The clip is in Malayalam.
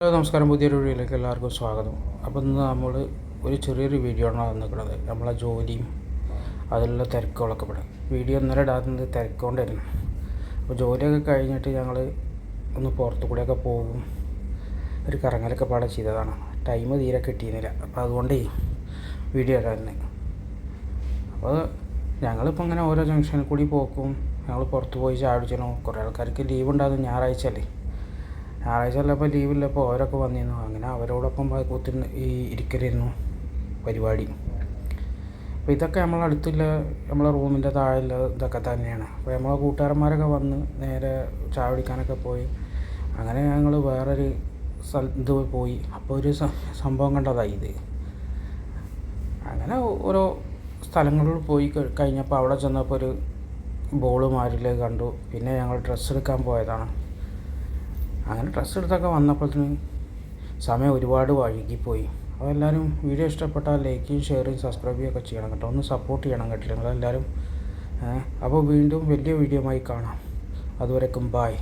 ഹലോ നമസ്കാരം, പുതിയൊരു വീഡിയോയിലേക്ക് എല്ലാവർക്കും സ്വാഗതം. അപ്പോൾ ഇന്ന് നമ്മൾ ഒരു ചെറിയൊരു വീഡിയോ ആണ് വന്നിരിക്കുന്നത്. നമ്മളെ ജോലിയും അതിലുള്ള തിരക്കുകളൊക്കെ ഇവിടെ വീഡിയോ ഇന്നലെ ഇടാത്തത് തിരക്കുകൊണ്ടായിരുന്നു. അപ്പോൾ ജോലിയൊക്കെ കഴിഞ്ഞിട്ട് ഞങ്ങൾ ഒന്ന് പുറത്തു കൂടെയൊക്കെ പോകും, ഒരു കറങ്ങലൊക്കെ പാടെ ചെയ്തതാണ്. ടൈം തീരെ കിട്ടിയിരുന്നില്ല, അപ്പോൾ അതുകൊണ്ട് വീഡിയോ ഇടാൻ. അപ്പോൾ ഞങ്ങളിപ്പോൾ ഇങ്ങനെ ഓരോ ജംഗ്ഷനിൽ കൂടി പോക്കും, ഞങ്ങൾ പുറത്ത് പോയി ചാടിച്ചനോ. കുറേ ആൾക്കാർക്ക് ലീവ് ഉണ്ടാകും, ഞായറാഴ്ച ഉള്ളപ്പോൾ ലീവില്ലപ്പോൾ അവരൊക്കെ വന്നിരുന്നു. അങ്ങനെ അവരോടൊപ്പം കൂത്തിന് ഇരിക്കലായിരുന്നു പരിപാടി. അപ്പോൾ ഇതൊക്കെ നമ്മളടുത്തുള്ള നമ്മളെ റൂമിൻ്റെ താഴെയുള്ള ഇതൊക്കെ തന്നെയാണ്. അപ്പോൾ നമ്മളെ കൂട്ടുകാരന്മാരൊക്കെ വന്ന് നേരെ ചായ കുടിക്കാനൊക്കെ പോയി. അങ്ങനെ ഞങ്ങൾ വേറൊരു സ്ഥലത്ത് പോയി. അപ്പോൾ ഒരു സംഭവം കണ്ടതായി ഇത്. അങ്ങനെ ഓരോ സ്ഥലങ്ങളിൽ പോയി കഴിഞ്ഞപ്പോൾ അവിടെ ചെന്നപ്പോൾ ഒരു ബോൾ മാരിൽ കണ്ടു. പിന്നെ ഞങ്ങൾ ഡ്രസ്സ് എടുക്കാൻ പോയതാണ്. അങ്ങനെ ഡ്രസ്സ് എടുത്തൊക്കെ വന്നപ്പോഴത്തേന് സമയം ഒരുപാട് വൈകിപ്പോയി. അപ്പോൾ എല്ലാവരും വീഡിയോ ഇഷ്ടപ്പെട്ടാൽ ലൈക്കും ഷെയറും സബ്സ്ക്രൈബ് ചെയ്യുകയൊക്കെ ചെയ്യണം കേട്ടോ. ഒന്ന് സപ്പോർട്ട് ചെയ്യണം കേട്ടോ നിങ്ങളെല്ലാവരും. അപ്പോൾ വീണ്ടും വലിയ വീഡിയോ ആയി കാണാം. അതുവരേക്കും ബായ്.